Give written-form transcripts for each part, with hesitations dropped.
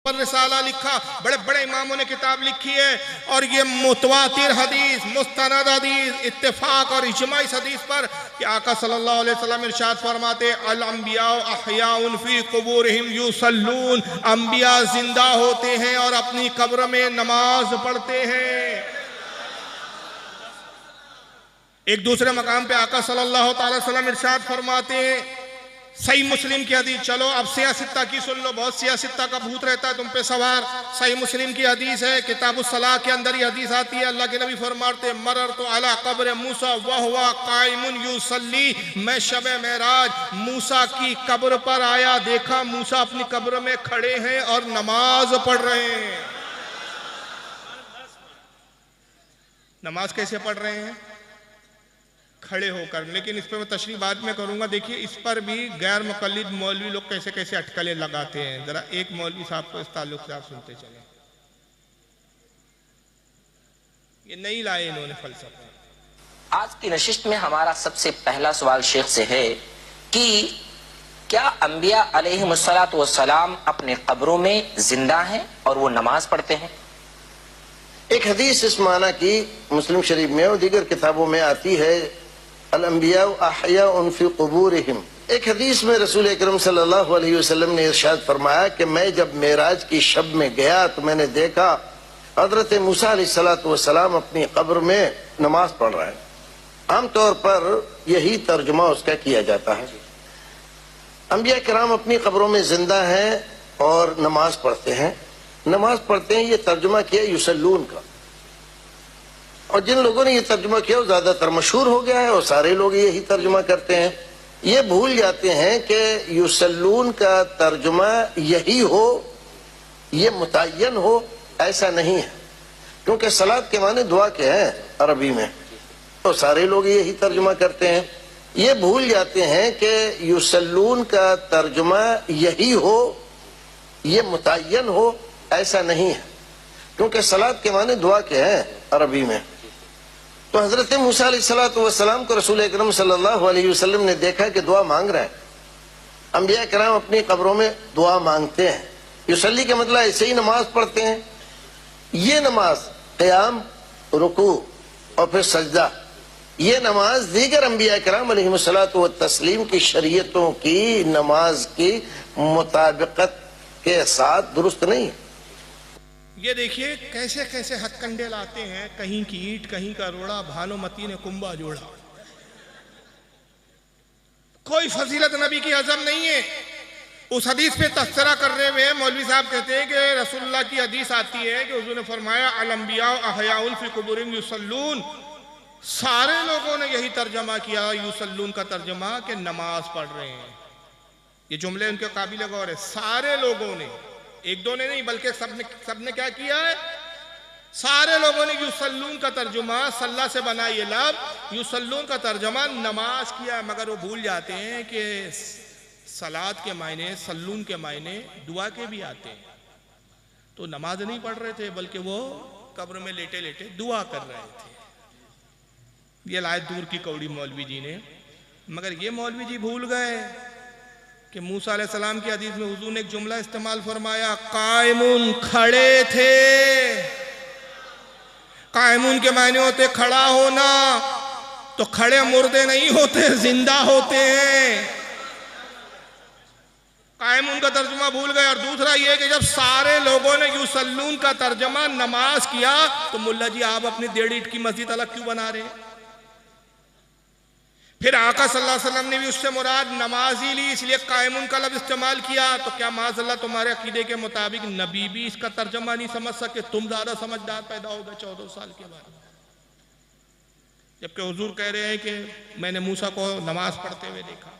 रिसाला लिखा, बड़े बड़े इमामों ने किताब लिखी है और ये मुतवातिर हदीस, मुस्तनद हदीस, इत्तेफाक और इजमा इस हदीस पर कि आका सल्लल्लाहु अलैहि वसल्लम इरशाद फरमाते अल अंबिया अहयाउन फी कुबूरिहिम युसल्लून, अंबिया जिंदा होते हैं और अपनी कब्र में नमाज पढ़ते हैं। एक दूसरे मकाम पे आका सल्लल्लाहु अलैहि वसल्लम इरशाद फरमाते हैं, सही मुस्लिम की हदीस, चलो अब सियासित्ता की सुन लो, बहुत सियासित्ता का भूत रहता है तुम पे सवार। सही मुस्लिम की हदीस है, किताबुस सलाह के अंदर ये हदीस आती है। अल्लाह के नबी फरमाते मररतु अला कब्र मूसा व हुवा काइमुन युसल्ली, मैं शबे मेराज मूसा की कब्र पर आया, देखा मूसा अपनी कब्र में खड़े हैं और नमाज पढ़ रहे हैं। नमाज कैसे पढ़ रहे हैं? खड़े होकर। लेकिन इस पर मैं तशरीह बाद में करूंगा। देखिए इस पर भी गैर मुक़ल्लिद मौलवी लोग कैसे कैसे अटकलें लगाते हैं। जरा एक मौलवी साहब को इस ताल्लुक से आप सुनते चले। ये नहीं लाए इन्होंने फलसफा। आज की नशिस्त में हमारा सबसे पहला सवाल शेख से है कि क्या अंबिया अलैहिमुस्सलातु वस्सलाम अपने कब्रों में जिंदा हैं और वो नमाज पढ़ते हैं? एक हदीस इस माना की मुस्लिम शरीफ में और दीगर किताबों में आती है, अल अंबिया अहयाउन फी कुबूरिहिम। एक हदीस में रसूल अकरम सल्लल्लाहु अलैहि वसल्लम ने इरशाद फरमाया कि मैं जब मेराज की शब में गया तो मैंने देखा हजरत मूसा अलैहिस्सलातु वस्सलाम अपनी कब्र में नमाज पढ़ रहे हैं। आमतौर पर यही तर्जुमा उसका किया जाता है। अंबिया किराम अपनी कब्रों में जिंदा हैं और नमाज पढ़ते हैं। नमाज पढ़ते हैं, ये तर्जुमा किया युसल्लून का, और जिन लोगों ने ये तर्जुमा किया वो ज्यादातर मशहूर हो गया है और सारे लोग यही तर्जुमा करते हैं। ये भूल जाते हैं कि युसल्लून का तर्जुमा यही हो, ये मुतय्यन हो, ऐसा नहीं है, क्योंकि सलात के माने दुआ के हैं अरबी में, तो सारे लोग यही तर्जुमा करते हैं। ये भूल जाते हैं कि युसल्लून का तर्जुमा यही हो, ये मुतय्यन हो, ऐसा नहीं है, क्योंकि सलात के माने दुआ के हैं अरबी में। तो हजरत मूसा अलैहिस्सलातु वस्सलाम को रसूल अकरम सल्लल्लाहु अलैहि वसल्लम ने देखा कि दुआ मांग रहे हैं। अंबिया किराम अपनी कब्रों में दुआ मांगते हैं। युसल्ली का मतलब ऐसे ही नमाज पढ़ते हैं। ये नमाज क़याम, रुकू और फिर सजदा, ये नमाज दीगर अंबिया किराम अलैहिमुस्सलातु व तस्लीम की शरीयतों की नमाज की मुताबिकत के साथ दुरुस्त नहीं है। ये देखिए कैसे कैसे हथकंडे लाते हैं, कहीं की ईंट कहीं का रोड़ा, भानुमती ने कुंबा जोड़ा। कोई फजीलत नबी की हजम नहीं है। उस हदीस पे तस्करा कर रहे हुए मौलवी साहब कहते हैं कि रसूलुल्लाह की हदीस आती है कि हुजूर ने फरमाया अल अंबिया अहयाउन फी कुबूरिहिम युसल्लून। सारे लोगों ने यही तर्जमा किया युसल्लून का तर्जमा कि नमाज पढ़ रहे हैं। ये जुमले उनके काबिल गौर है। सारे लोगों ने, एक दो ने नहीं बल्कि सबने क्या किया है? सारे लोगों ने युसल्लून का तर्जुमा, सल्ला से बना ये लब, युसल्लून का तर्जुमा नमाज किया। मगर वो भूल जाते हैं कि सलात के मायने, सल्लून के मायने दुआ के भी आते हैं। तो नमाज नहीं पढ़ रहे थे बल्कि वो कब्र में लेटे लेटे दुआ कर रहे थे। ये लायत दूर की कौड़ी मौलवी जी ने। मगर ये मौलवी जी भूल गए कि मूसा अलैहिस्सलाम की हदीस में हुजूर ने एक जुमला इस्तेमाल फरमाया, कायमुन, खड़े थे। कायमुन के मायने होते खड़ा होना, तो खड़े मुर्दे नहीं होते, जिंदा होते हैं। कायमुन का तर्जुमा भूल गए। और दूसरा ये कि जब सारे लोगों ने युसल्लून का तर्जुमा नमाज किया तो मुल्ला जी आप अपनी 1.5 ईंट की मस्जिद अलग क्यों बना रहे हैं? फिर आका सल्लल्लाहु अलैहि वसल्लम ने भी उससे मुराद नमाज ही ली, इसलिए कायमुन का लफ्ज़ इस्तेमाल किया। तो क्या माज़अल्लाह तुम्हारे अकीदे के मुताबिक नबी भी इसका तर्जमा नहीं समझ सके? तुम ज्यादा समझदार पैदा हो गए 14 साल के बाद, जबकि हुजूर कह रहे हैं कि मैंने मूसा को नमाज पढ़ते हुए देखा।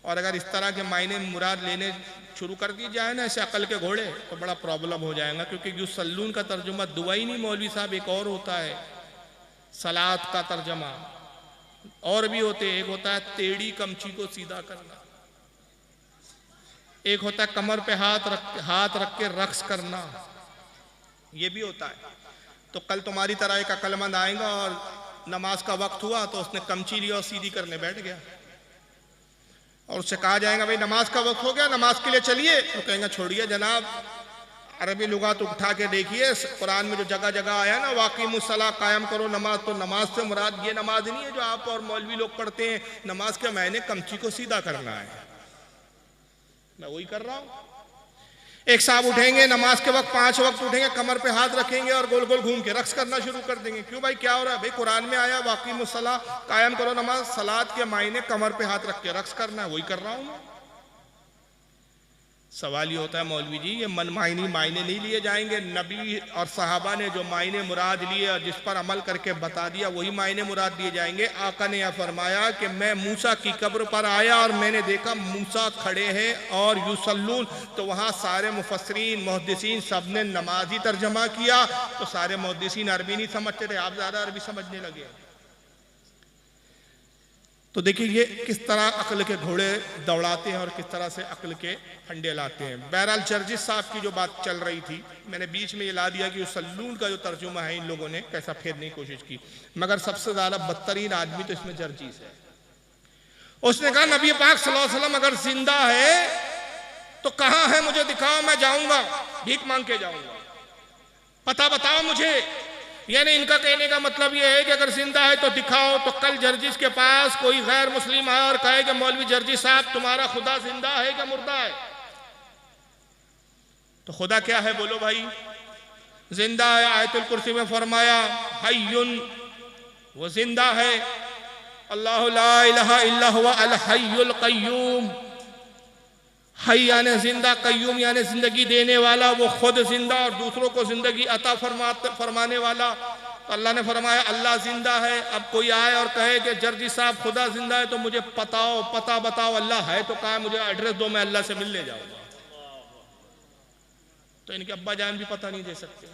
और अगर इस तरह के मायने मुराद लेने शुरू कर दी जाए ना ऐसे अकल के घोड़े, तो बड़ा प्रॉब्लम हो जाएगा। क्योंकि युसल्लून का तर्जुमा दुआ ही नहीं मौलवी साहब, एक और होता है सलात का तर्जमा, और भी होते। एक होता है टेढ़ी कमची को सीधा करना, एक होता है कमर पे हाथ रख के रक्स करना, ये भी होता है। तो कल तुम्हारी तरह एक अक्लमंद आएगा और नमाज का वक्त हुआ तो उसने कमची लिया और सीधी करने बैठ गया, और उससे कहा जाएगा भाई नमाज का वक्त हो गया, नमाज के लिए चलिए, तो कहेंगे छोड़िए जनाब, अरबी लुगात उठा के देखिए, कुरान में जो जगह जगह आया ना वाक़िमुस्सलाह, कायम करो नमाज, तो नमाज से मुराद ये नमाज नहीं है जो आप और मौलवी लोग पढ़ते हैं। नमाज के मायने कमची को सीधा करना है। मैं वही कर रहा हूं। एक साहब उठेंगे नमाज के वक्त 5 वक्त उठेंगे, कमर पे हाथ रखेंगे और गोल गोल घूम के रक्स करना शुरू कर देंगे। क्यों भाई, क्या हो रहा है? भाई कुरान में आया वाक़िमुस्सलाह, कायम करो नमाज, सलात के मायने कमर पे हाथ रख के रक्स करना है, वही कर रहा हूं मैं। सवाल ये होता है मौलवी जी, ये मनमाइनी मायने नहीं लिए जाएंगे? नबी और सहाबा ने जो मायने मुराद लिए और जिस पर अमल करके बता दिया, वही मायने मुराद दिए जाएंगे? आका ने यह फरमाया कि मैं मूसा की कब्र पर आया और मैंने देखा मूसा खड़े हैं और युसल्लून, तो वहाँ सारे मुफस्सिरीन मुहद्दिसीन सब ने नमाजी तर्जमा किया। तो सारे मुहद्दिसीन अरबी नहीं समझते थे, आप ज़्यादा अरबी समझने लगे। तो देखिए ये किस तरह अक्ल के घोड़े दौड़ाते हैं और किस तरह से अक्ल के फंडे लाते हैं। बहरहाल जर्जिस साहब की जो बात चल रही थी, मैंने बीच में ये ला दिया कि सल्लून का जो तर्जुमा है इन लोगों ने कैसा फेरने की कोशिश की, मगर सबसे ज्यादा बदतरीन आदमी तो इसमें जर्जिस है। उसने कहा नबी पाक सल्लल्लाहु अलैहि वसल्लम अगर जिंदा है तो कहां है, मुझे दिखाओ, मैं जाऊंगा, भीख मांग के जाऊंगा, पता बताओ मुझे। यानी इनका कहने का मतलब यह है कि अगर जिंदा है तो दिखाओ। तो कल जर्जिस के पास कोई गैर मुस्लिम आए और कहे कि मौलवी जर्जिस साहब तुम्हारा खुदा जिंदा है क्या मुर्दा है? तो खुदा क्या है बोलो भाई? जिंदा है। आयतुल कुर्सी में फरमाया हय्युन, वो जिंदा है। अल्लाहु ला इलाहा इल्ला हुवा अल हय्युल कय्यूम। हई यानी जिंदा, कय्यूम यानी जिंदगी देने वाला, वो खुद जिंदा और दूसरों को जिंदगी अता फरमाने वाला। तो अल्लाह ने फरमाया अल्लाह जिंदा है। अब कोई आए और कहे कि जर्जी साहब खुदा जिंदा है तो मुझे पता बताओ अल्लाह है तो कहा, मुझे एड्रेस दो, मैं अल्लाह से मिलने जाऊंगा। तो इनके अब्बा जान भी पता नहीं दे सकते।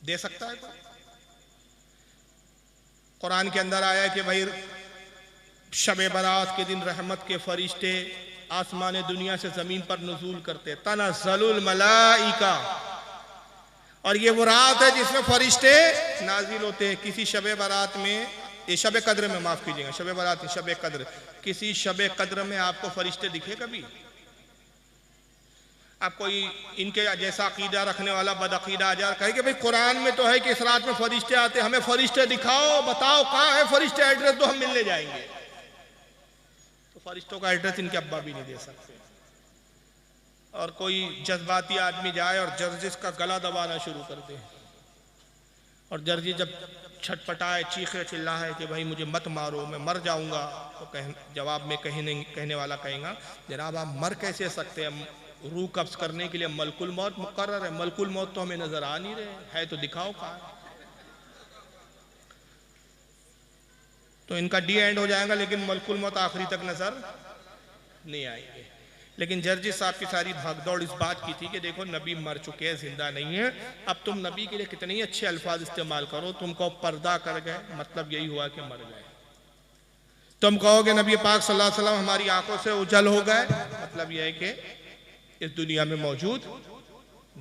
दे सकता है तो कुरान के अंदर आया कि भाई शब बारात के दिन रहमत के फरिश्ते आसमान दुनिया से जमीन पर नुज़ूल करते, तनज़्ज़लुल मलाइका। और ये वो रात है जिसमें फरिश्ते नाजिल होते हैं। किसी शब बारात में, ये शब कद्र में, माफ कीजिएगा, शब बारात नहीं, शब कद्र, किसी शब कद्र में आपको फरिश्ते दिखे कभी? आप कोई इनके जैसा अकीदा रखने वाला बदअकीदा आ जाए कहे कि भाई कुरान में तो है कि इस रात में फरिश्ते आते, हमें फरिश्ते दिखाओ, बताओ कहाँ है फरिश्ते, एड्रेस दो, हम मिलने जाएंगे। तो फरिश्तों का एड्रेस इनके अब्बा भी नहीं दे सकते। और कोई जज्बाती आदमी जाए और जर्जिस का गला दबाना शुरू कर दे, और जर्जी जब छटपटाए, चीखे चिल्लाए कि भाई मुझे मत मारो, मैं मर जाऊंगा, तो जवाब में कहने वाला कहेगा जनाब आप मर कैसे सकते हैं, रूह कब्ज करने के लिए मलकुल मौत मुकर्रर है, मलकुल मौत तो हमें नजर आ नहीं रहे है, तो दिखाओ कहाँ। तो इनका डी एंड हो जाएगा, लेकिन मलकुल मौत आखिरी तक नजर नहीं आएंगे। लेकिन जर्जी साहब की सारी भागदौड़ इस बात की थी कि देखो नबी मर चुके हैं, जिंदा नहीं है, अब तुम नबी के लिए कितने ही अच्छे अल्फाज इस्तेमाल करो, तुमको पर्दा कर गए, मतलब यही हुआ कि मर गए। तुम कहोगे नबी पाक सल्लल्लाहु अलैहि वसल्लम हमारी आंखों से उजल हो गए, मतलब यह है कि इस दुनिया में मौजूद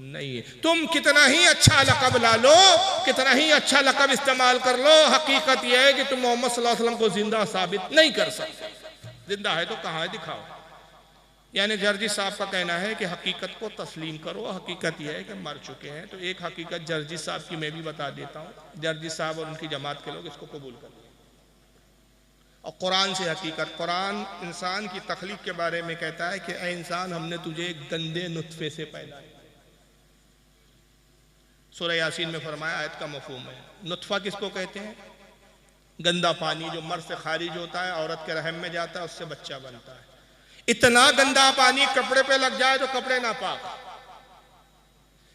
नहीं है। तुम कितना ही अच्छा लक़ब ला लो, कितना ही अच्छा लक़ब इस्तेमाल कर लो, हकीकत यह है कि तुम मोहम्मद सल्लल्लाहु अलैहि वसल्लम को जिंदा साबित नहीं कर सकते। जिंदा है तो कहाँ है, दिखाओ। यानी जर्जी साहब का कहना है कि हकीकत को तस्लीम करो, हकीकत यह है कि मर चुके हैं। तो एक हकीकत जर्जी साहब की मैं भी बता देता हूँ, जर्जी साहब और उनकी जमात के लोग इसको कबूल कर लें। और कुरान से हकीकत, कुरान इंसान की तख्लीक के बारे में कहता है कि ऐ इंसान हमने तुझे एक गंदे नुत्फे से पैदा किया। सूरह यासीन में फरमाया, आयत का मफहूम है। नुत्फा किसको कहते हैं? गंदा पानी जो मर्द से खारिज होता है, औरत के रहम में जाता है, उससे बच्चा बनता है। इतना गंदा पानी कपड़े पे लग जाए तो कपड़े नापाक,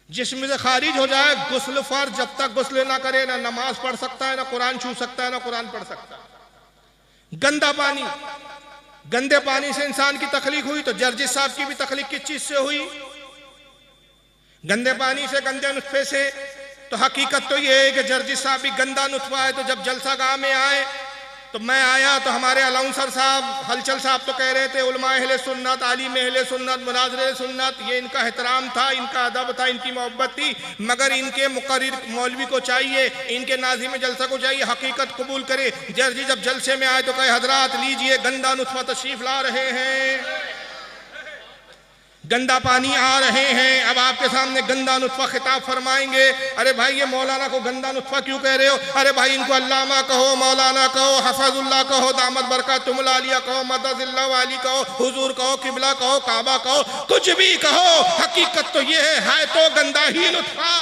जिस्म से खारिज हो जाए, गुस्ल फर्ज, जब तक गुस्ल ना करे ना नमाज पढ़ सकता है, ना कुरान छू सकता है, ना कुरान पढ़ सकता है। गंदा पानी, गंदे पानी से इंसान की तख्लीक हुई। तो जर्जी साहब की भी तख्लीक किस चीज से हुई? गंदे पानी से, गंदे नुत्फे से। तो हकीकत तो ये है कि जर्जी साहब भी गंदा नुत्फा है। तो जब जलसा गाह में आए तो मैं आया तो हमारे अलाउंसर साहब, हलचल साहब तो कह रहे थे उलमा अहले सुन्नत, आलिम अहले सुन्नत, मुनाज़िर सुन्नत, ये इनका एहतराम था, इनका अदब था, इनकी मोहब्बत थी। मगर इनके मुकर्रिर मौलवी को चाहिए, इनके नाज़िम जलसा को चाहिए हकीकत कबूल करे। जर्जी जब जलसे में आए तो कहे हजरात लीजिए गंदा नुत्फा तशरीफ ला रहे हैं, गंदा पानी आ रहे हैं, अब आपके सामने गंदा नुत्फा खिताब फरमाएंगे। अरे भाई ये मौलाना को गंदा नुत्फा क्यों कह रहे हो? अरे भाई इनको अल्लामा कहो, मौलाना कहो, हफाजुल्लाह कहो, दामत बरकातुहुल आलिया कहो, मददिल्लाह वाली कहो, हुजूर कहो, किबला कहो, काबा कहो, कुछ भी कहो, हकीकत तो ये है तो गंदा ही नुत्फा।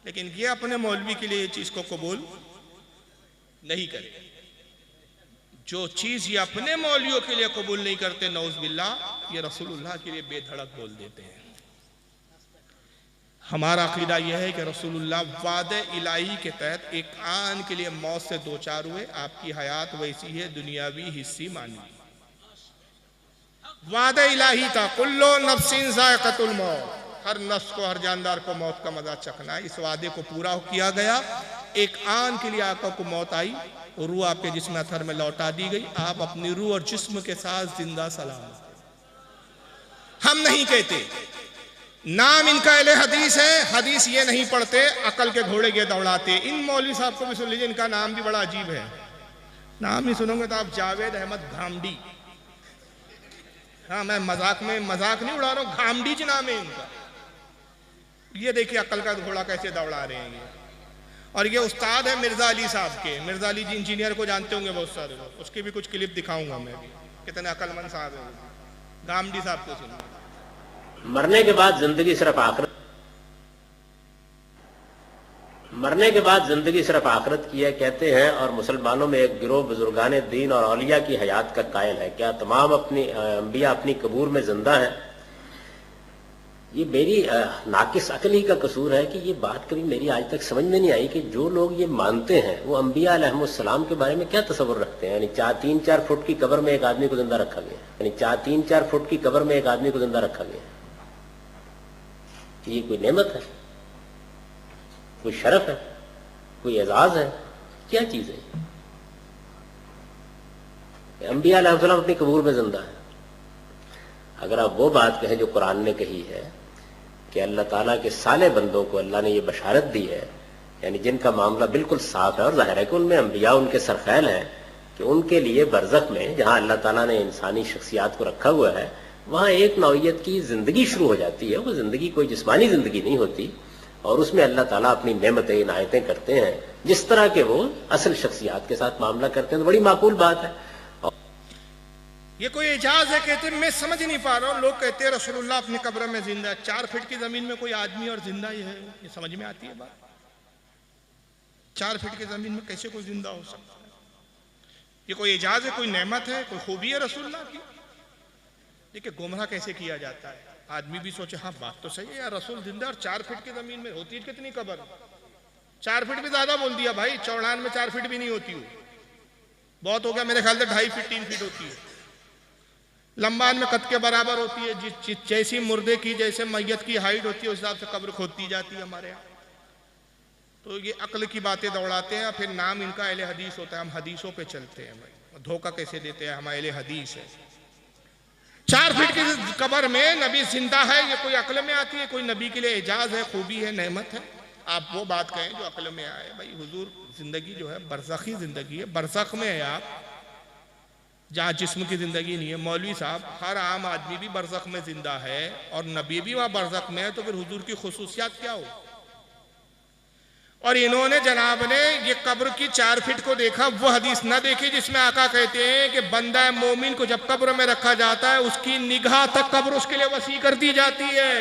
लेकिन ये अपने मौलवी के लिए ये चीज को कबूल नहीं करे। जो चीज ये अपने मौलवियों के लिए कबूल नहीं करते, नौज बिल्लाह, ये रसूलुल्लाह के लिए बेधड़क बोल देते हैं। हमारा अकीदा यह है कि रसूलुल्लाह वादे इलाही के तहत एक आन के लिए मौत से दो चार हुए। आपकी हयात वैसी है, दुनियावी हिस्सी मानवी। वादे इलाही था, कुल्लो नफ्सिन ज़ाइक़तुल मौत, हर नफ्स को, हर जानदार को मौत का मजा चखना है। इस वादे को पूरा किया गया। एक आन के लिए आका को मौत आई, रूह आपके जिस्म अथर में लौटा दी गई। आप अपनी रूह और जिस्म के साथ जिंदा सलामत। हम नहीं कहते, नाम इनका अहले हदीस है, हदीस ये नहीं पढ़ते, अकल के घोड़े ये दौड़ाते। इन मौलवी साहब को भी सुन लीजिए, इनका नाम भी बड़ा अजीब है। नाम ही सुनोगे तो आप जावेद अहमद घामडी। हाँ, मैं मजाक नहीं उड़ा रहा हूँ, घामडी ज नाम है इनका। ये देखिए अकल का घोड़ा कैसे दौड़ा रहे हैं ये। और ये उस्ताद है मिर्जा अली साहब के। मिर्जा अली जी इंजीनियर को जानते होंगे बहुत सारे लोग, उसकी भी कुछ क्लिप दिखाऊंगा मैं भी, कितने अकलमंद साहब है। गामडी साहब को सुनिए। मरने के बाद जिंदगी सिर्फ आखिरत, मरने के बाद जिंदगी सिर्फ आखिरत की है कहते हैं, और मुसलमानों में एक गिरोह बुजुर्गान दीन और औलिया की हयात का कायल है। क्या तमाम अपनी अंबिया अपनी कबूर में जिंदा है? ये मेरी नाकिस अकल ही का कसूर है कि ये बात कभी मेरी आज तक समझ में नहीं आई कि जो लोग ये मानते हैं वो अंबिया अलैहिमुस्सलाम के बारे में क्या तस्वुर रखते हैं। यानी 3-4 फुट की कब्र में एक आदमी को जिंदा रखा गया, यानी 3-4 फुट की कब्र में एक आदमी को जिंदा रखा गया। ये कोई नेमत है, कोई शरफ है, कोई एजाज है, क्या चीज है? अंबिया अलैहिस्सलाम अपनी कबूर में जिंदा है। अगर आप वो बात कहें जो कुरान ने कही है कि अल्लाह ताला के साले बंदों को अल्लाह ने ये बशारत दी है, यानी जिनका मामला बिल्कुल साफ है, और जाहिर है कि उनमें अंबिया उनके सरखैल हैं, कि उनके लिए बरज़ख में जहां अल्लाह ताला ने इंसानी शख्सियात को रखा हुआ है, वहां एक नौइयत की जिंदगी शुरू हो जाती है। वो जिंदगी कोई जिस्मानी जिंदगी नहीं होती, और उसमें अल्लाह ताला अपनी नेमतें इनायतें करते हैं जिस तरह के वो असल शख्सियात के साथ मामला करते हैं। तो बड़ी माकूल बात है। ये कोई एजाज है कहते हैं, मैं समझ नहीं पा रहा हूँ। लोग कहते हैं रसूलुल्लाह अपनी कब्र में जिंदा है। 4 फीट की जमीन में कोई आदमी और जिंदा ही है, ये समझ में आती है बात? 4 फीट की जमीन में कैसे कोई जिंदा हो सकता है? ये कोई एजाज है, कोई नेमत है, कोई खूबी है रसूलुल्लाह की? देखिए गुमराह कैसे किया जाता है। आदमी भी सोचे हाँ बात तो सही है यार, रसूल जिंदा और 4 फीट की जमीन में होती है कितनी कब्र? 4 फीट भी ज्यादा बोल दिया भाई, चौड़ान में 4 फीट भी नहीं होती हो, बहुत हो गया। मेरे ख्याल से 2.5 फीट 3 फीट होती है। लंबान में कद के बराबर होती है। जैसी मुर्दे की, जैसे मैयत की हाइट होती है उस हिसाब से कब्र खोदती जाती है हमारे यहाँ। तो ये अक्ल की बातें दौड़ाते हैं, फिर नाम इनका अहले हदीस होता है। हम हदीसों पे चलते हैं भाई, धोखा कैसे देते हैं, हम अहले हदीस है। 4 फीट की कब्र में नबी जिंदा है, ये कोई अक्ल में आती है? कोई नबी के लिए एजाज है, खूबी है, नेमत है? आप वो बात कहें जो अक्ल में आए। भाई हुजूर जिंदगी जो है बरज़खी जिंदगी है, बरज़ख में है आप, जहाँ जिस्म की जिंदगी नहीं है। मौलवी साहब, हर आम आदमी भी बरज़ख में जिंदा है और नबी भी वहाँ बरज़ख में है, तो फिर हुजूर की खुसूसियात क्या हो? और इन्होंने जनाब ने ये कब्र की 4 फीट को देखा, वो हदीस ना देखी जिसमें आका कहते हैं कि बंदा मोमिन को जब कब्र में रखा जाता है उसकी निगाह तक कब्र उसके लिए वसी कर दी जाती है।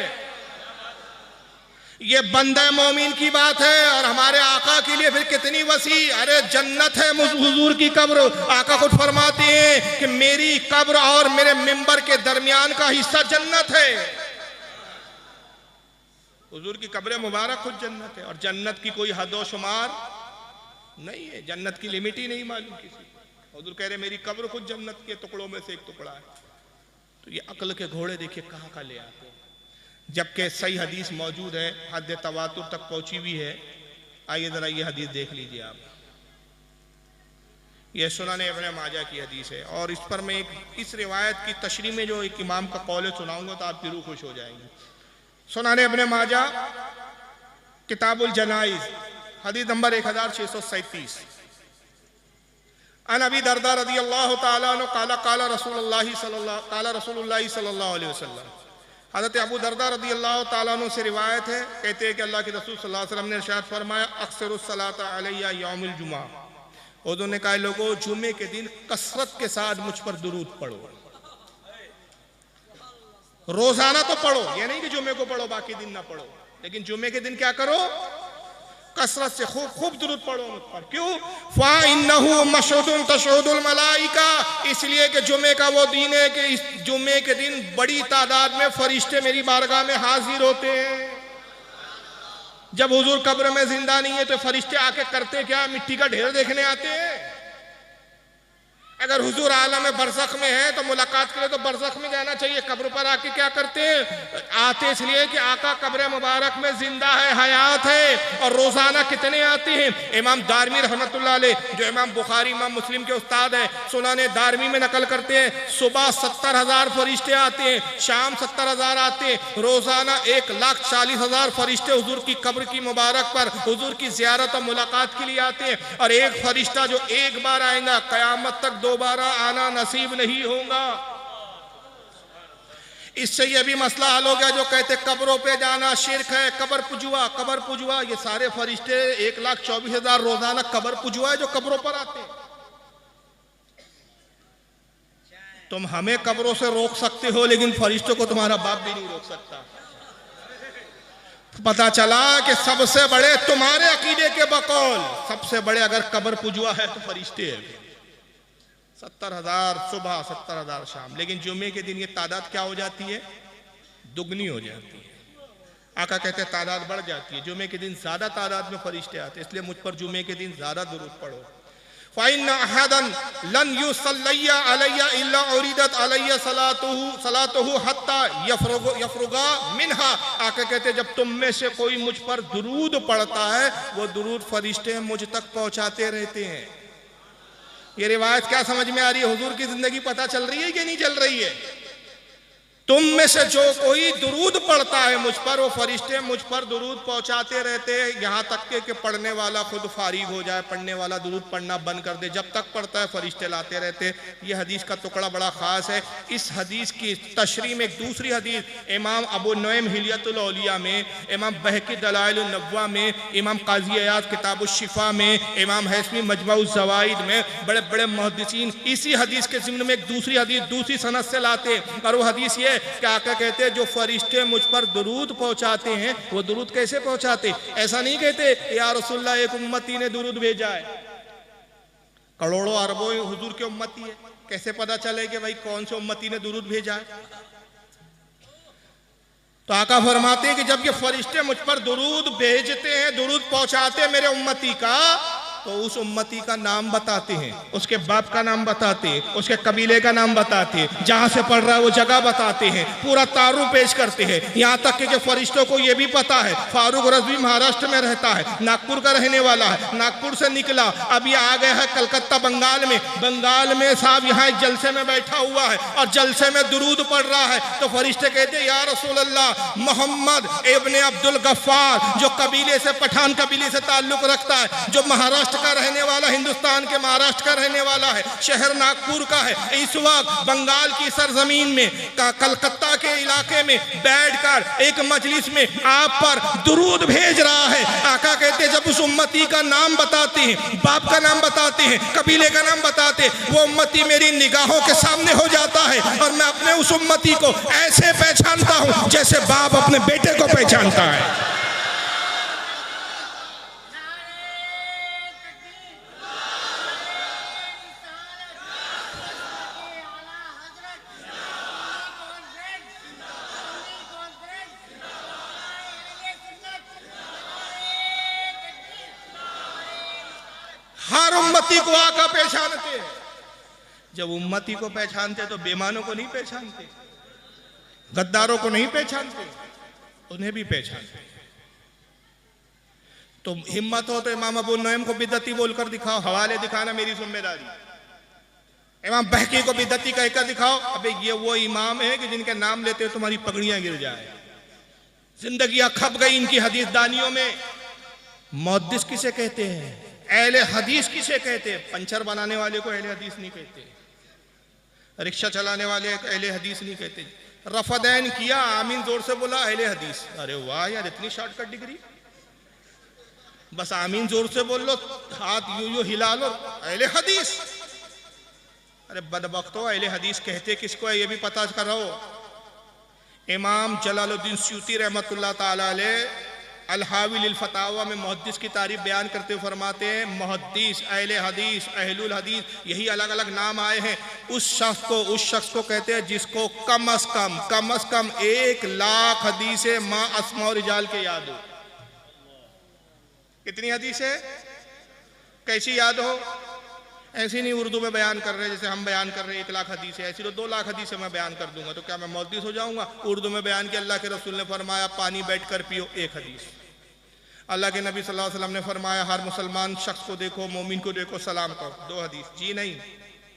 ये बंदा मोमिन की बात है, और हमारे आका के लिए फिर कितनी वसी। अरे जन्नत है हुजूर की कब्र। आका खुद फरमाते हैं कि मेरी कब्र और मेरे मिंबर के दरमियान का हिस्सा जन्नत है। हुजूर की कब्र मुबारक खुद जन्नत है, और जन्नत की कोई हद व शुमार नहीं है, जन्नत की लिमिट ही नहीं मालूम किसी को। हुजूर कह रहे मेरी कब्र खुद जन्नत के टुकड़ों में से एक टुकड़ा है। तो ये अक्ल के घोड़े देखिए कहाँ का ले आते हैं, जबकि सही हदीस मौजूद है, हद तवातुर तक पहुंची हुई है। आइए जरा ये हदीस देख लीजिए आप। ये सुनाने इब्न माजा की हदीस है, और इस पर मैं इस रिवायत की तशरीह में जो एक इमाम का कौल सुनाऊंगा तो आपकी रूह खुश हो जाएंगी। सुनाने इब्न माजा किताबुल जनाइज हदीस नंबर 1637। अन अबी दरदा रदियल्लाहु ताला अन्हु काला काला रसूलुल्लाहि सल्लल्लाहु अलैहि वसल्लम। हज़रत अबू दरदा रदियल्लाहु ताला अन्हु से रिवायत है, कहते हैं कि अल्लाह के रसूल सल्लल्लाहु अलैहि वसल्लम ने इरशाद फरमाया, अक्सरुस सलात अलैया यौमुल जुमा। उन्होंने कहा, लोगों जुमे के दिन कसरत के साथ मुझ पर दुरूद पढ़ो। रोजाना तो पढ़ो, ये नहीं कि जुमे को पढ़ो बाकी दिन ना पढ़ो, लेकिन जुमे के दिन क्या करो, कसरत से खूब खूब दुरूद पढ़ो मुझ पर। क्यों? फ़इन्नहु मशहुदुन तशहुदुल मलाइका, इसलिए कि जुमे का वो दिन है कि इस जुमे के दिन बड़ी तादाद में फरिश्ते मेरी बारगाह में हाजिर होते हैं। जब हुजूर कब्र में जिंदा नहीं है तो फरिश्ते आके करते क्या, मिट्टी का ढेर देखने आते हैं। अगर हुजूर आलम बरज़ख में है तो मुलाकात के लिए तो बरज़ख में जाना चाहिए, कब्र पर आके क्या करते हैं, आते इसलिए कि आका कब्र मुबारक में जिंदा है, हयात है। और रोजाना कितने आते हैं। इमाम दारमी रहमतुल्लाह अलैह, जो इमाम बुखारी इमाम मुस्लिम के उस्ताद है, सुनाने दारमी में नकल करते हैं, सुबह 70,000 फरिश्ते आते हैं, शाम 70,000 आते हैं, रोजाना 1,40,000 फरिश्ते हुजूर की कब्र की मुबारक पर हुजूर की ज़ियारत और मुलाकात के लिए आते हैं। और एक फरिश्ता जो एक बार आएगा, कयामत तक दोबारा आना नसीब नहीं होगा। इससे यह भी मसला हल हो गया, जो कहते कब्रों पे जाना शिर्क है, कब्र पुजुआ, ये सारे फरिश्ते 1,24,000 रोजाना कब्र पुजुआ है जो कब्रों पर आते हैं। तुम हमें कब्रों से रोक सकते हो, लेकिन फरिश्तों को तुम्हारा बाप भी नहीं रोक सकता। पता चला कि सबसे बड़े तुम्हारे अकीदे के बकौल सबसे बड़े अगर कब्र पुजुआ है तो फरिश्ते हैं। 70,000 सुबह, 70,000 शाम। लेकिन जुमे के दिन ये तादाद क्या हो जाती है, दुगनी हो जाती है। आका कहते हैं तादाद बढ़ जाती है, जुमे के दिन ज्यादा तादाद में फरिश्ते आते हैं, इसलिए मुझ पर जुमे के दिन ज्यादा दुरूद पढ़ो। फ़इन्न अहदन लन युसल्लिया अलैया इल्ला उरिदत अलैया सलातुहु हत्ता यफ्रुगा मिन्हा। आका कहते जब तुम में से कोई मुझ पर दुरूद पढ़ता है, वो दुरूद फरिश्ते मुझ तक पहुंचाते रहते हैं। ये रिवायत क्या समझ में आ रही है, हुजूर की जिंदगी पता चल रही है कि नहीं चल रही है। तुम में से जो कोई दुरूद पढ़ता है मुझ पर, वो फरिश्ते मुझ पर दुरूद पहुंचाते रहते हैं, यहाँ तक कि पढ़ने वाला खुद फारिग हो जाए, पढ़ने वाला दुरूद पढ़ना बंद कर दे, जब तक पढ़ता है फरिश्ते लाते रहते। ये हदीस का टुकड़ा बड़ा खास है। इस हदीस की तशरीह में एक दूसरी हदीस इमाम अबू नुइम हिलियतुल औलिया में, इमाम बहकी दलाइलुन नब्वा में, इमाम काजी अयाद किताबुश शिफा में, इमाम हैसमी मजमुउज़ ज़वाइद में, बड़े बड़े मुहद्दिसीन इसी हदीस के ज़िम्न में एक दूसरी हदीस दूसरी सनद से लाते। और वो हदीस ये क्या कहते हैं, जो फरिश्ते मुझ पर दुरूद पहुंचाते हैं, वो दुरूद कैसे पहुंचाते, ऐसा नहीं कहते या रसूलल्लाह एक उम्मती ने दुरूद भेजा है, करोड़ों अरबों हुजूर के उम्मती है, कैसे पता चले कि भाई कौन से उम्मती ने दुरूद भेजा है। तो आका फरमाते हैं कि जब ये फरिश्ते मुझ पर दुरूद भेजते हैं, दुरूद पहुंचाते हैं मेरे उम्मती का, तो उस उम्मती का नाम बताते हैं, उसके बाप का नाम बताते हैं, उसके कबीले का नाम बताते हैं, जहां से पढ़ रहा है वो जगह बताते हैं, पूरा तारुफ पेश करते हैं। यहाँ तक कि फरिश्तों को ये भी पता है फारूक रज़वी महाराष्ट्र में रहता है, नागपुर का रहने वाला है, नागपुर से निकला, अब ये आ गया है कलकत्ता बंगाल में साहब यहाँ एक जलसे में बैठा हुआ है और जलसे में दुरूद पढ़ रहा है। तो फरिश्ते कहते हैं या रसूल अल्लाह, मोहम्मद इब्ने अब्दुल गफ्फार, जो कबीले से पठान कबीले से ताल्लुक रखता है, जो महाराष्ट्र का रहने वाला, हिंदुस्तान के महाराष्ट्र का रहने वाला है, शहर नागपुर का है, इस वक्त बंगाल की सरजमीन में कलकत्ता के इलाके में बैठकर एक मजलिस में आप पर दुरूद भेज रहा है। आका कहते जब उस उम्मती का नाम बताते हैं, बाप का नाम बताते हैं, कबीले का नाम बताते, वो उम्मती मेरी निगाहों के सामने हो जाता है और मैं अपने उस उम्मती को ऐसे पहचानता हूं जैसे बाप अपने बेटे को पहचानता है। हर उम्मती को आका पहचानते हैं। जब उम्मती को पहचानते तो बेईमानों को नहीं पहचानते, गद्दारों को नहीं पहचानते, उन्हें भी पहचानते। तो हिम्मत हो तो इमाम अबू नुइम को बिदअती बोलकर दिखाओ, हवाले दिखाना मेरी जिम्मेदारी। इमाम बहकी को बिदअती कहकर दिखाओ, अबे ये वो इमाम है कि जिनके नाम लेते हो तुम्हारी पगड़ियां गिर जाए। जिंदगियां खप गई इनकी हदीस दानियों में। मुहद्दिस किसे कहते हैं? अहले हदीस किसे कहते हैं? पंचर बनाने वाले को अहले हदीस नहीं कहते, रिक्शा चलाने वाले अहले हदीस नहीं कहते। रफदैन किया, आमीन जोर से बोला, अहले हदीस। अरे वाह यार, इतनी शॉर्टकट डिग्री, बस आमीन जोर से बोल लो, हाथ यूं यूं हिला लो, अहले हदीस। अरे बदबख्तो, अहले हदीस कहते किसको है ये भी पता करो। इमाम जलालुद्दीन स्यूती रहमतुल्लाह ताला अलैह अल-हावी लिल फतावा में मुहद्दिस की तारीफ बयान करते हुए फरमाते हैं, मुहद्दिस, अहले हदीस, अहलुल हदीस, यही अलग अलग नाम आए हैं। उस शख्स को कहते हैं जिसको कम अज कम 1,00,000 हदीसें माँ अस्मा और रिजाल के याद हो। कितनी हदीस है? कैसी याद हो? ऐसी नहीं उर्दू में बयान कर रहे जैसे हम बयान कर रहे हैं 1,00,000 हदीस है, ऐसी तो 2,00,000 हदीस मैं बयान कर दूंगा तो क्या मैं मुहद्दिस हो जाऊंगा? उर्दू में बयान किया, अल्लाह के रसूल ने फरमाया पानी बैठकर पियो, 1 हदीस। अल्लाह के नबी सल्लल्लाहु अलैहि वसल्लम ने फरमाया हर मुसलमान शख्स को देखो, मोमिन को देखो, सलाम करो, 2 हदीस। जी नहीं,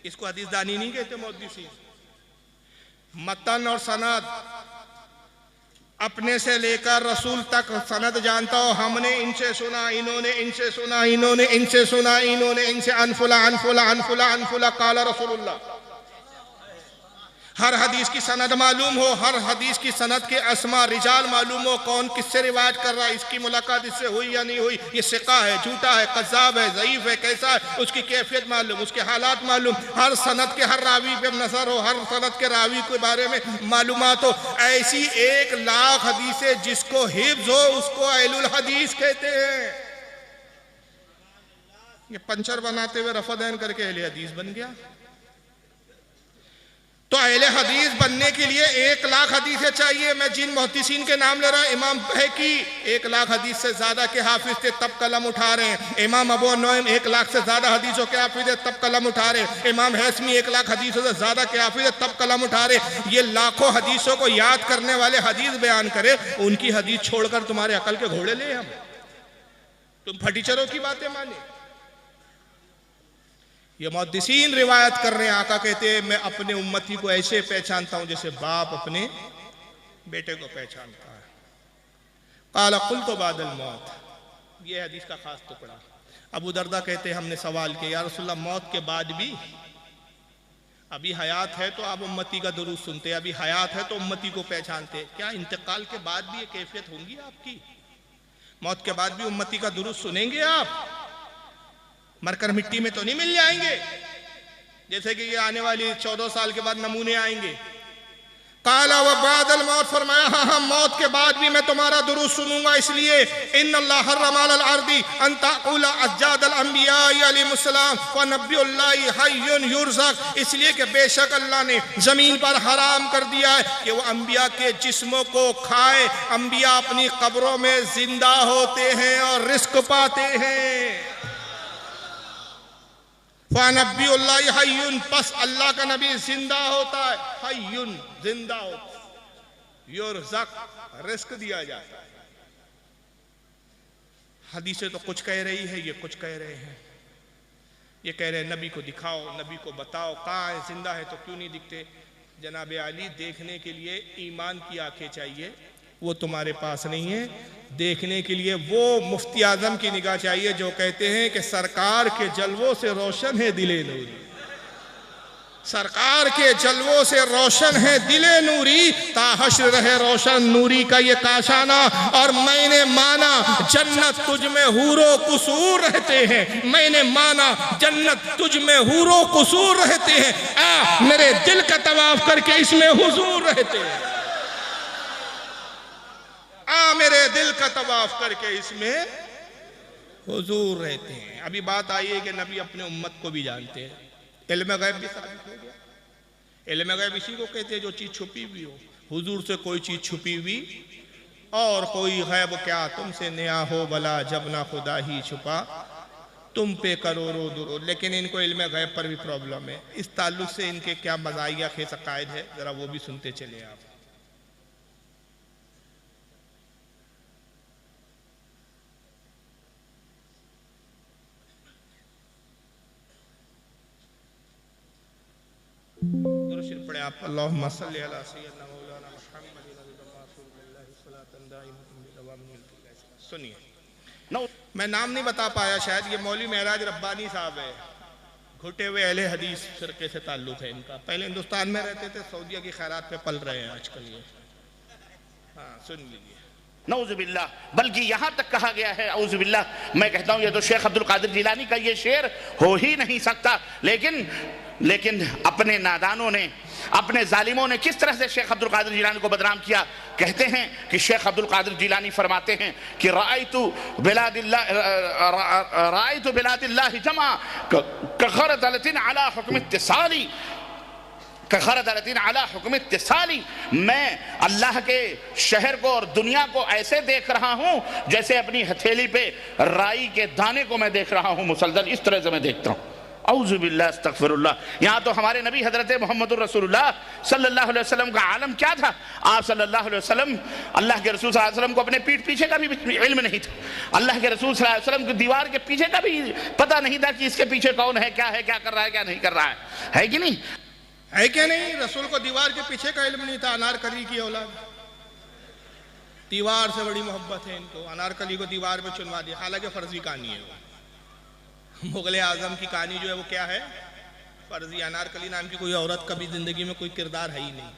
इसको हदीस दानी नहीं कहते मुहद्दिसीन। मतन और सनद अपने से लेकर रसूल तक सनद जानता हो, हमने इनसे सुना, इन्होंने इनसे सुना, इन्होंने इनसे सुना, इन्होंने इनसे, अनफुला अनफुला अनफुला अनफुला काला रसूलुल्लाह। हर हदीस की सनद मालूम हो, हर हदीस की सनद के अस्मा रिजाल मालूम हो, कौन किससे रिवायत कर रहा है, इसकी मुलाकात इससे हुई या नहीं हुई, ये सिका है, झूठा है, कज़्ज़ाब है, ज़ईफ़ है, कैसा है, उसकी कैफियत मालूम, उसके हालात मालूम, हर सनद के हर रावी पे नजर हो, हर सनद के रावी के बारे में मालूमात हो। ऐसी 1,00,000 हदीसें जिसको हिफ्ज़ हो उसको अहलुल हदीस कहते हैं। ये पंचर बनाते हुए रफ़दैन करके अहले हदीस बन गया। तो अहले हदीस बनने के लिए 1,00,000 हदीसें चाहिए। मैं जिन मुहद्दिसीन के नाम ले रहा हूं, इमाम बहकी 1,00,000 हदीस से ज्यादा के हाफिज थे तब कलम उठा रहे हैं। इमाम अबू नूअयम 1,00,000 से ज्यादा हदीसों के हाफिज है तब कलम उठा रहे हैं। इमाम हैसमी 1,00,000 हदीसों से ज्यादा के हाफिज है तब कलम उठा रहे। ये लाखों हदीसों को याद करने वाले हदीस बयान करे, उनकी हदीस छोड़कर तुम्हारे अकल के घोड़े ले हम, तुम फटीचरों की बातें माने। ये मुहद्दिसीन रिवायत कर रहे हैं, आका कहते हैं मैं अपने उम्मती को ऐसे पहचानता हूं जैसे बाप अपने बेटे को पहचानता है। काला कुल्तु बादल मौत, ये हदीस का खास टुकड़ा। अबू दरदा कहते हैं हमने सवाल किया, या रसूलल्लाह मौत के बाद भी, अभी हयात है तो आप उम्मती का दुरूद सुनते, अभी हयात है तो उम्मती को पहचानते, क्या इंतकाल के बाद भी ये कैफियत होंगी आपकी? मौत के बाद भी उम्मती का दुरूद सुनेंगे आप? मरकर मिट्टी में तो नहीं मिल जाएंगे जैसे कि ये आने वाली 14 साल के बाद नमूने आएंगे। काला व बादल मौत, फरमाया हाँ हाँ मौत के बाद भी मैं तुम्हारा दुरूद सुनूंगा। इसलिए इन्नल्लाह हर्रम अलल अर्दी अन तक़ूला अज्जादल अंबिया अलैहिस्सलाम व नबियुल्लाहि हय्युन युरज़क़, इसलिए कि बेशक अल्लाह ने जमीन पर हराम कर दिया है कि वो अंबिया के जिस्मों को खाए। अंबिया अपनी कब्रों में जिंदा होते हैं और रिस्क पाते हैं। फ़नबियुल्लाहि हय्युन, पस अल्लाह का नबी जिंदा होता है, हय्युन जिंदा होता है, युरज़क़ रिस्क दिया जाता है। हदीसें तो कुछ कह रही है, ये कुछ कह रहे हैं। ये कह रहे हैं नबी को दिखाओ, नबी को बताओ कहाँ है, जिंदा है तो क्यों नहीं दिखते? जनाब अली, देखने के लिए ईमान की आंखें चाहिए, वो तुम्हारे पास नहीं है। देखने के लिए वो मुफ्ती आजम की निगाह चाहिए जो कहते हैं कि सरकार के जलवों से रोशन है दिले नूरी, सरकार के जलवों से रोशन है दिले नूरी, ताहश्र रहे रोशन नूरी का ये काशाना। और मैंने माना जन्नत तुझ में हूरो कुसूर रहते हैं, मैंने माना जन्नत तुझ में हूरो कुसूर रहते हैं, आ मेरे दिल का तवाफ करके इसमें हुजूर रहते हैं, आ मेरे दिल का तवाफ करके इसमें हुजूर रहते हैं। अभी बात आई है कि नबी अपने उम्मत को भी जानते हैं, इल्म गैब भी साबित हो गया। इल्म गैब इसी को कहते हैं जो चीज छुपी हुई हो। हुजूर से कोई चीज छुपी हुई और कोई गैब क्या तुमसे नया हो भला, जब ना खुदा ही छुपा तुम पे करोड़ों दुरूद। लेकिन इनको इल्म गैब पर भी प्रॉब्लम है। इस ताल्लुक से इनके क्या मज़ाहिया खेस अकायद है, जरा वो भी सुनते चले आप। दुरूद पढ़े आप, अल्लाहुम्मा सल्लि अला सय्यिदना मौलाना मुहम्मद। सुनिए, मैं नाम नहीं बता पाया, शायद ये मौलवी महराज रब्बानी साहब है, घुटे हुए अहले हदीस फिरके से ताल्लुक़ है इनका। पहले हिंदुस्तान में रहते थे, सऊदीया की खैरात पे पल रहे हैं आजकल ये। हाँ, सुन लीजिए। नऊज़ुबिल्लाह, बल्कि यहां तक कहा गया है, औज़ुबिल्लाह, मैं कहता हूं ये तो शेख अब्दुल कादिर जिलानी का ये शेर हो ही नहीं सकता। लेकिन अपने नादानों ने, अपने जालिमों ने किस तरह से शेख अब्दुल कादिर जिलानी को बदनाम किया। कहते हैं कि शेख अब्दुल कादिर जिलानी फरमाते हैं कि रायतु बिलादिल्लाह जमा कखरदलतिन अला हुक्म इत्तिसाली, कखरदलतिन अला हुक्म इत्तिसाली, मैं अल्लाह के शहर को और दुनिया को ऐसे देख रहा हूं जैसे अपनी हथेली पे राई के दाने को मैं देख रहा हूं मुसलसल, इस तरह से मैं देखता हूं। औज़ुबिल्लाह, अस्तगफिरुल्लाह। यहाँ तो हमारे नबी हजरत मोहम्मद रसूलुल्लाह सल्लल्लाहु अलैहि वसल्लम का आलम क्या था। आप सल्लल्लाहु अलैहि वसल्लम, अल्लाह के रसूल सल्लल्लाहु अलैहि वसल्लम को अपने पीठ पीछे का भी इल्म नहीं था। अल्लाह के रसूल सल्लल्लाहु अलैहि वसल्लम की दीवार के पीछे का भी पता नहीं था कि इसके पीछे कौन है, क्या कर रहा है, क्या नहीं कर रहा है कि नहीं? है क्या नहीं? रसूल को दीवार के पीछे का इल्म नहीं था। अनारकली की औलाद, दीवार से बड़ी मोहब्बत है इनको, अनारकली को दीवार पे चुनवा दिया। हालांकि फर्जी कहानी है वो, मुगल आजम की कहानी जो है वो क्या है, फर्जी। अनारकली नाम की कोई औरत कभी जिंदगी में कोई किरदार है ही नहीं,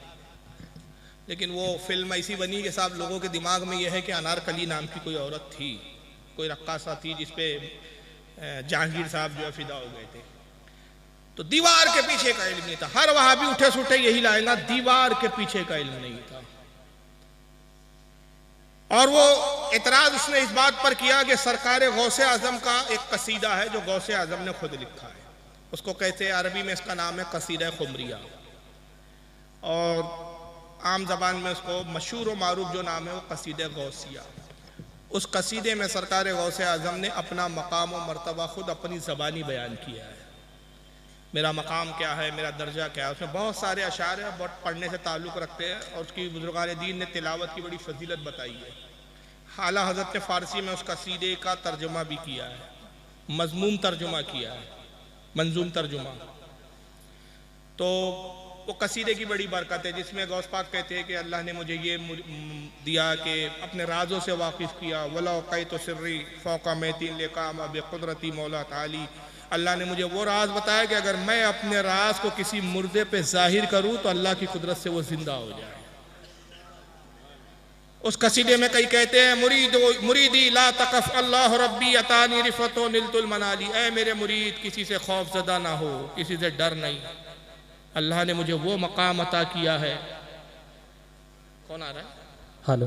लेकिन वो फिल्म ऐसी बनी कि साहब लोगों के दिमाग में यह है कि अनारकली नाम की कोई औरत थी, कोई रक्कासा थी जिसपे जहांगीर साहब जो है फिदा हो गए थे। तो दीवार के पीछे का इल्म नहीं था। हर वहां भी उठे सुठे यही लाएगा, दीवार के पीछे का इल्म नहीं था। और वो इतराज उसने इस बात पर किया कि सरकार गौसे आजम का एक कसीदा है जो गौसे आजम ने खुद लिखा है, उसको कहते हैं, अरबी में इसका नाम है कसीदा खुमरिया, और आम जबान में उसको मशहूर व मारूफ जो नाम है वो कसीदा गौसिया। उस कसीदे में सरकार गौसे आजम ने अपना मकाम व मर्तबा खुद अपनी ज़बानी बयान किया है। मेरा मकाम क्या है, मेरा दर्जा क्या है। उसमें बहुत सारे अशार हैं, बहुत पढ़ने से ताल्लुक़ रखते हैं, और उसकी बुजुर्गान दीन ने तिलावत की बड़ी फजीलत बताई है। आला हज़रत ने फ़ारसी में उस कसीदे का तर्जुमा भी किया है, मज़मूम तर्जुमा किया है, मंजूम तर्जुमा। तो वो कसीदे की बड़ी बरकत है, जिसमें गौस पाक कहते हैं कि अल्लाह ने मुझे ये दिया कि अपने राजों से वाकिफ़ किया। वला क़ैत सिर्री फ़ौक़ा मैतीन लेकाम बेक़ुदरती मौला ताली, अल्लाह ने मुझे वो राज बताया कि अगर मैं अपने राज को किसी मुर्दे पे जाहिर करूं तो अल्लाह की कुदरत से वो जिंदा हो जाए। उस कसीदे में कई कहते हैं, मुरीदी ला तकफ अल्लाह रब्बी अतानी रिफतो निलतुल मनाली, ऐ मेरे मुरीद किसी से खौफ ज़दा ना हो, किसी से डर नहीं, अल्लाह ने मुझे वो मकाम अता किया है। कौन आ रहा है? हेलो,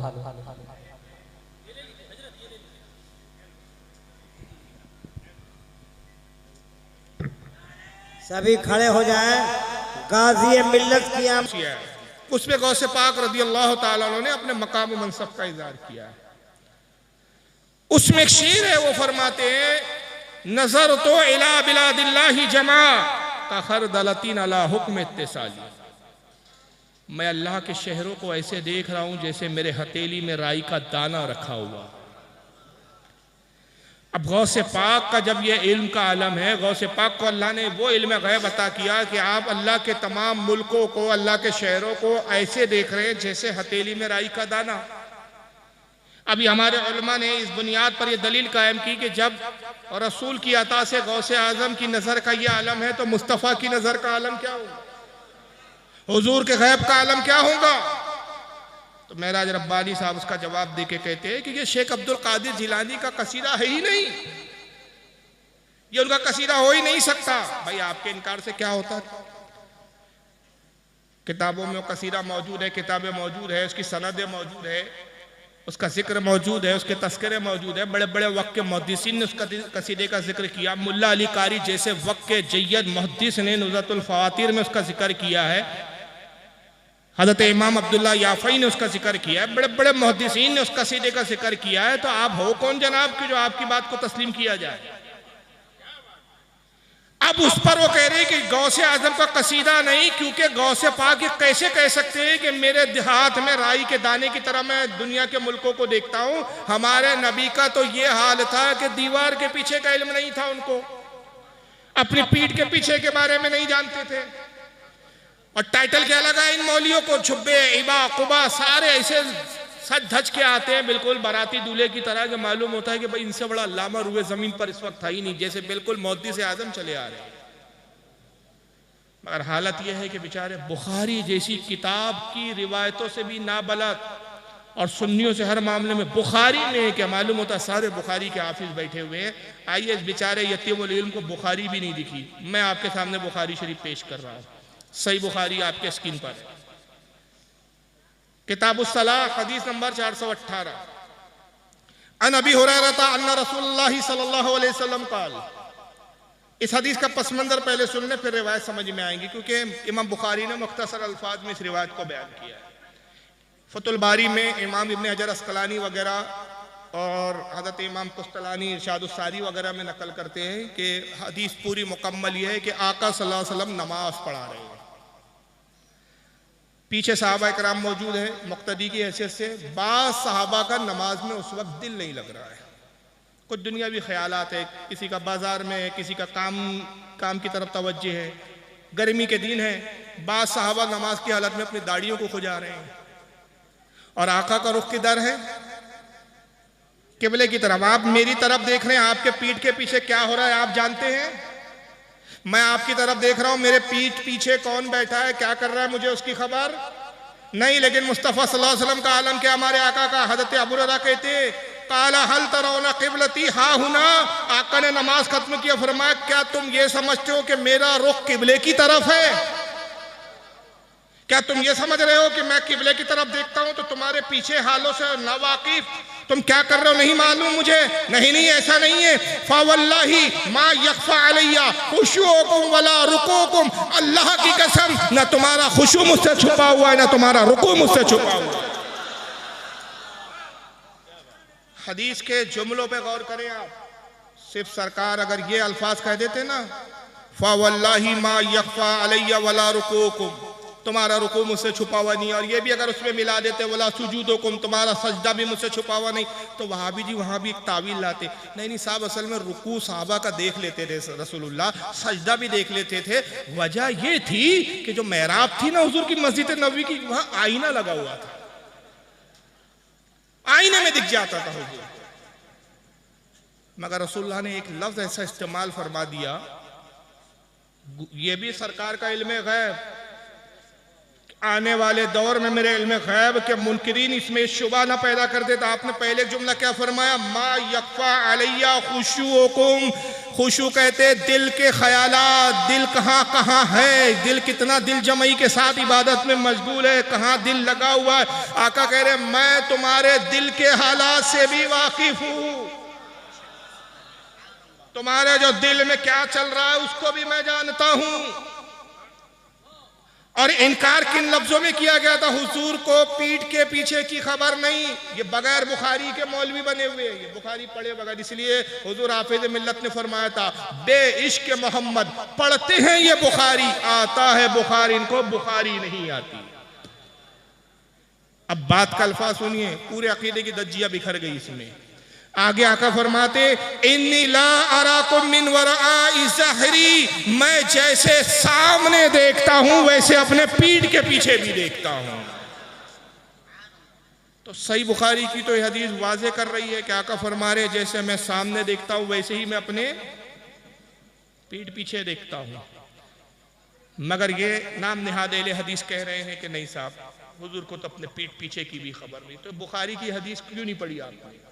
सभी खड़े हो जाएं। गाज़ी मिल्लत की उसमें गौसे पाक रज़ी अल्लाह ताला अन्हु ने अपने मकाम मनसब का इज़हार किया है। उसमें एक शेर है, वो फरमाते हैं, नजर तो इला बिलादिल्लाहि जमा का खरदलतिन अला हुक्म इत्तिसाली, मैं अल्लाह के शहरों को ऐसे देख रहा हूं जैसे मेरे हथेली में राई का दाना रखा हुआ। अब गौसे पाक का जब यह इल्म का आलम है, गौसे पाक को अल्लाह ने वो इल्म गैब अता किया कि आप अल्लाह के तमाम मुल्कों को, अल्लाह के शहरों को ऐसे देख रहे हैं जैसे हथेली में राई का दाना। अभी हमारे उलमा ने इस बुनियाद पर यह दलील कायम की कि जब रसूल की अता से गौसे आजम की नज़र का यह आलम है तो मुस्तफ़ा की नज़र का आलम क्या होगा, हुजूर के गैब का आलम क्या होगा। तो महराज रब्बानी साहब उसका जवाब दे के कहते हैं कि ये शेख अब्दुल कादिर जिलानी का कसीदा है ही नहीं, ये उनका कसीदा हो ही नहीं सकता। भाई आपके इनकार से क्या होता है? किताबों में वो कसीदा मौजूद है, किताबें मौजूद है, उसकी सनदें मौजूद है, उसका जिक्र मौजूद है, उसके तस्करे मौजूद है। बड़े बड़े वक्त के मुहद्दिसीन ने उसका कसीदे का जिक्र किया। मुल्ला अली कारी जैसे वक्त के जय्यद मुहद्दिस ने नुज़रतुल फ़वातीर में उसका जिक्र किया है। हज़रत इमाम अब्दुल्ला याफ़ई ने उसका जिक्र किया है। बड़े बड़े मुहद्दिसीन ने उस कसीदे का जिक्र किया है। तो आप हो कौन जनाब कि जो आपकी बात को तस्लीम किया जाए? अब उस पर वो कह रहे हैं कि गौसे आजम का कसीदा नहीं, क्योंकि गौसे पाक कैसे कह सकते हैं कि मेरे हाथ में राई के दाने की तरह मैं दुनिया के मुल्कों को देखता हूं। हमारे नबी का तो ये हाल था कि दीवार के पीछे का इल्म नहीं था उनको, अपनी पीठ के पीछे के बारे में नहीं जानते थे। और टाइटल क्या लगा इन मौलियों को? जुब्बे, इबा, कुबा, सारे ऐसे सज धज के आते हैं बिल्कुल बाराती दूल्हे की तरह, के मालूम होता है कि भाई इनसे बड़ा अल्लामा रुए जमीन पर इस वक्त था ही नहीं, जैसे बिल्कुल मोदी से आजम चले आ रहे हैं। मगर हालत यह है कि बेचारे बुखारी जैसी किताब की रिवायतों से भी नाबलद और सुन्नियों से हर मामले में बुखारी में क्या मालूम होता, सारे बुखारी के हाफिज बैठे हुए हैं। आइए इस बेचारे यतीमुल इल्म को बुखारी भी नहीं दिखी, मैं आपके सामने बुखारी शरीफ पेश कर रहा हूँ। सही बुखारी आपके स्क्रीन पर है, किताबुस सलाह हदीस नंबर 418। अन अबी हुरैरा अन्ना रसूलुल्लाह सल्लल्लाहु अलैहि वसल्लम क़ाल। इस हदीस का पस मंजर पहले सुन लें, फिर रिवायत समझ में आएंगी, क्योंकि इमाम बुखारी ने मुख्तसर अल्फाज में इस रिवायत को बयान किया है। फतुल बारी में इमाम इब्न हजर अस्कलानी वगैरह और हज़रत इमाम कुस्तलानी इरशादुस सारी वगैरह में नकल करते हैं कि हदीस पूरी मुकम्मल यह है कि आका सल्लल्लाहु अलैहि वसल्लम नमाज पढ़ा रहे हैं, पीछे सहाबा कराम मौजूद हैं मुक्तदी की हैसियत से। बाज़ सहाबा का नमाज में उस वक्त दिल नहीं लग रहा है, कुछ दुनियावी ख्यालात है, किसी का बाजार में है, किसी का काम की तरफ तवज्जो है, गर्मी के दिन है। बाज़ सहाबा नमाज की हालत में अपनी दाढ़ियों को खुजा रहे हैं और आका का रुख किधर है? किबले की तरफ। आप मेरी तरफ देख रहे हैं, आपके पीठ के पीछे क्या हो रहा है आप जानते हैं? मैं आपकी तरफ देख रहा हूं, मेरे पीठ पीछे कौन बैठा है, क्या कर रहा है, मुझे उसकी खबर नहीं। लेकिन मुस्तफ़ा सल्लल्लाहु अलैहि वसल्लम का आलम क्या, हमारे आका का। हज़रत अबू हुरैरा कहते काला हल तरौना क़िबलती हा हुना। आका ने नमाज खत्म किया, फरमाया क्या तुम ये समझते हो कि मेरा रुख किबले की तरफ है? क्या तुम ये समझ रहे हो कि मैं किबले की तरफ देखता हूं तो तुम्हारे पीछे हालों से नावाकिफ, तुम क्या कर रहे हो नहीं मालूम मुझे? नहीं नहीं, ऐसा नहीं है। फवल्लाही मा यख्फा अलैया खुशूकुम वला रुकूकुम। अल्लाह की कसम, ना तुम्हारा खुशू मुझसे छुपा हुआ है, ना तुम्हारा रुकू मुझसे छुपा हुआ है। हदीस के जुमलों पे गौर करें आप। सिर्फ सरकार अगर ये अल्फाज कह देते ना, फवल्लाही मा यख्फा अलैया वला रुकूकुम, तुम्हारा रुकू मुझसे छुपा हुआ नहीं, और ये भी अगर उसमें मिला देते वला सुजूदुकुम, तुम्हारा सजदा भी मुझसे छुपा हुआ नहीं, तो वहां भी जी वहां भी एक तावील लाते। नहीं नहीं साहब, असल में रुकू साहबा का देख लेते थे रसूलुल्लाह, सजदा भी देख लेते थे। वजह ये थी कि जो मेहराब थी ना हुजूर की मस्जिद नबवी की, वहां आईना लगा हुआ था, आईने में दिख जाता था हुजूर। मगर रसूलुल्लाह ने एक लफ्ज ऐसा इस्तेमाल फरमा दिया, ये भी सरकार का इल्म गैब, आने वाले दौर में मेरे इल्म गैब के मुनकिरीन इसमें शुबा ना पैदा कर देता। आपने पहले जुमला क्या फरमाया, मा यख्फा अलैया खुशूकुम। खुशू कहते दिल के ख्यालात, दिल कहाँ कहाँ है, दिल कितना दिल जमई के साथ इबादत में मशगूल है, कहाँ दिल लगा हुआ है। आका कह रहे मैं तुम्हारे दिल के हालात से भी वाकिफ हूँ, तुम्हारे जो दिल में क्या चल रहा है उसको भी मैं जानता हूं। और इनकार किन लफ्जों में किया गया था, हुजूर को पीठ के पीछे की खबर नहीं। ये बगैर बुखारी के मौलवी बने हुए, ये बुखारी पढ़े बगैर, इसलिए हुजूर हाफिज मिल्लत ने फरमाया था बे इश्क मोहम्मद पढ़ते हैं ये बुखारी, आता है बुखारी, इनको बुखारी नहीं आती। अब बात का अल्फाज सुनिए, पूरे अकीदे की दज्जिया बिखर गई इसमें। आगे आका फरमाते इन्नी ला अराकुम मिन वराई ज़हरी, मैं जैसे सामने देखता हूं वैसे अपने पीठ के पीछे भी देखता हूं। तो सही बुखारी की तो यह हदीस वाज़े कर रही है कि आका फरमा रहे जैसे मैं सामने देखता हूं वैसे ही मैं अपने पीठ पीछे देखता हूं। मगर ये नाम निहादेले हदीस कह रहे हैं कि नहीं साहब, हुजूर को तो अपने पीठ पीछे की भी खबर नहीं। तो बुखारी की हदीस क्यों नहीं पढ़ी आपने?